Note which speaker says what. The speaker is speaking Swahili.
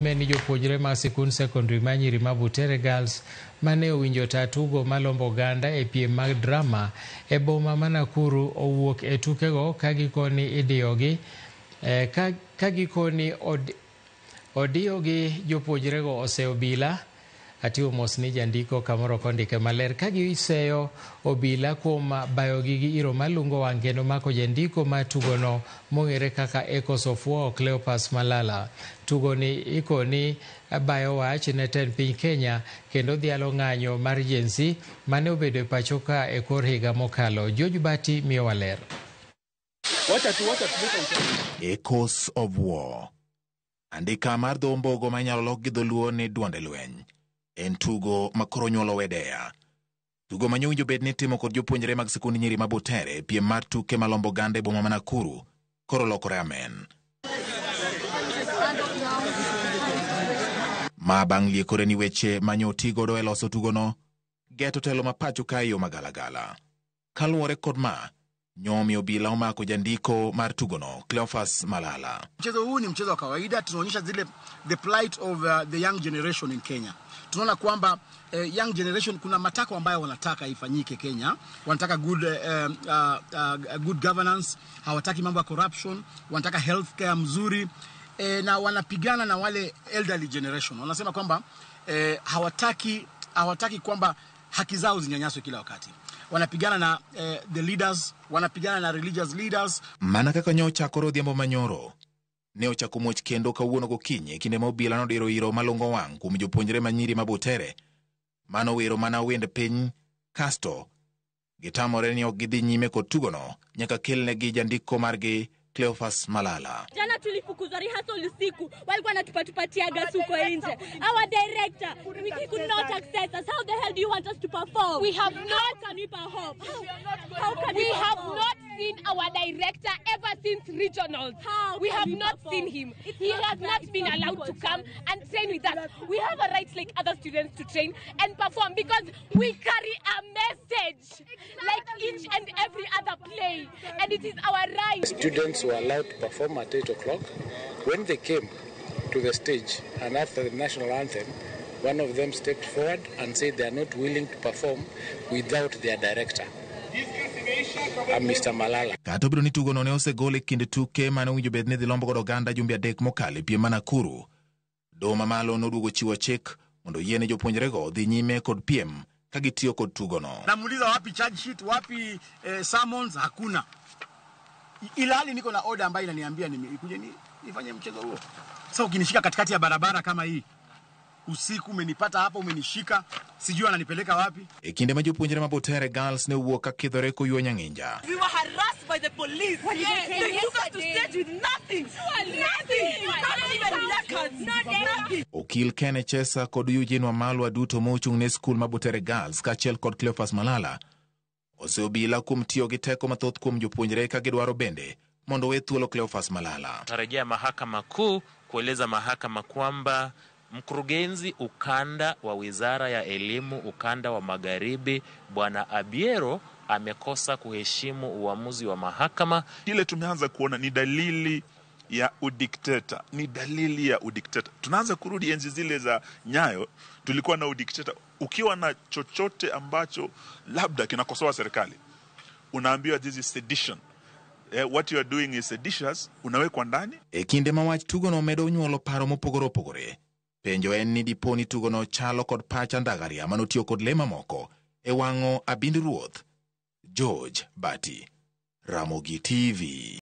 Speaker 1: Meni jopuonjre ma sikund secondary manyiri ma Butere Girls mane owinjo tatugo malombo oganda e piem mag drama e boma ma Nakuru owuok e tukego kagikoni idiyogi odiyogi jopuonjrego oseobila atiyo mos ni jandiko kamoro kondike maler kagiseyo obila kuom bayogi gi iro malungo wang' kendo mako jandiko ma tugono mong'ere kaka Echoes of War Cleophas Malala. Tugoni ikoni bayo wach ne tend piny Kenya kendo dhialo ng'anyo mar Gen Z mane obedo e pacho ka e kor higa mokalo. George Bati miyo waler.
Speaker 2: Echoes of War, andika mar dho ombogo ma inyalo lok gi dholuo ni duonde lweny. En tugo makoro nyuolo wedeya. Tugo manyowinjo bed ni timo kod jopuonjre mag sikund nyiri ma Butere piem mar tuke malombo gande boma ma Nakuru koro lokore amen. Ma bang' liekore ni weche manyotigodo e loso tugono, geto telo mapacho ka yo magalagala. Kaluwore kod ma, nyomi obila omako jandiko mar tugono Cleophas Malala.
Speaker 3: Mchezo huu ni mchezo wa kawaida, tunaonyesha the plight of the young generation in Kenya. Tunaona kwamba young generation kuna matako ambayo wanataka ifanyike Kenya. Wanataka good governance, hawataki mambo ya corruption, wanataka healthcare mzuri, na wanapigana na wale elderly generation. Wanasema kwamba hawataki kwamba haki zao zinyanyaswe kila wakati. Wanapigana na the leaders, wanapigana na religious leaders.
Speaker 2: Mana kaka nyocha koro dhiambo manyoro ne ochako muoch kendo kawuono gokinyi kinde ma obila nodiro iro malongo wang' kuom jopuonjre manyiri ma Butere mano wero mana wend piny kasto gitamore ni ok gidhi nyime kod tugono nyaka kelnegi jandiko margi Cleophas Malala.
Speaker 4: Jana tulifukuzwa rehearsal usiku, walikuwa wanatupatia gas huko nje. Our director, we could not access us. How the hell do you want us to perform? We have not seen our director ever since regionals. We have not seen him. He has not been allowed to come and train with us. We have a right like other students to train and perform because we carry a message like each and every other play, and it is our right.
Speaker 5: Students were allowed to perform at 8 o'clock. When they came to the stage and after the national anthem, one of them stepped forward and said they are not willing to perform without their director, Mr. Malala.
Speaker 2: Kato biro ni tugono ne osegole kinde tuke mane owinjo bed ni dhi lombo godo oganda jumbe adek mokalo piem ma Nakuru. Doho mamalo noduogo chiwo chik mondo yiene jopuonjrego dhi nyime kod piem ka gitiyo kod tugono.
Speaker 3: Namuuliza wapi charge sheet, wapi summons, hakuna. Ilhali niko na order ambayo inaniambia nikuje nifanye mchezo huo. Sasa ukinishika katikati ya barabara kama hii, usiku umenipata hapa, umenishika, sijui ananipeleka wapi.
Speaker 2: Kinde ma jopuonjre ma Butere Girls ne wuok ka kidhore koyuo nyang'inja.
Speaker 6: We were harassed by the police. They took us to stage with nothing. Not even records.
Speaker 2: Okil Kene Chesa kod Eugene Wamalwa duto mochung' ne skul ma Butere Girls kaachiel kod Cleophas Malala oseobila kuom tiyo gi teko mathoth kuom jopuonjre ka gidwaro bende mondo we thuolo Cleophas Malala.
Speaker 7: Tarejea mahakama kuu kueleza mahakama kwamba mkurugenzi ukanda wa Wizara ya Elimu ukanda wa Magharibi Bwana Abiero amekosa kuheshimu uamuzi wa mahakama.
Speaker 8: Ile tumeanza kuona ni dalili ya udikteta. Tunaanza kurudi enzi zile za Nyayo, tulikuwa na udikteta. Ukiwa na chochote ambacho labda kinakosoa serikali, unaambiwa this is sedition. What you are doing is seditious, unawekwa ndani.
Speaker 2: Kinde ma wach tugono medo nyuolo paro mopogore opogore. Penjo en ni diponi tugono chalo kod pacha ndagaria manotiyo kod lema moko e wang'o abind ruoth. George Bati, Ramogi TV.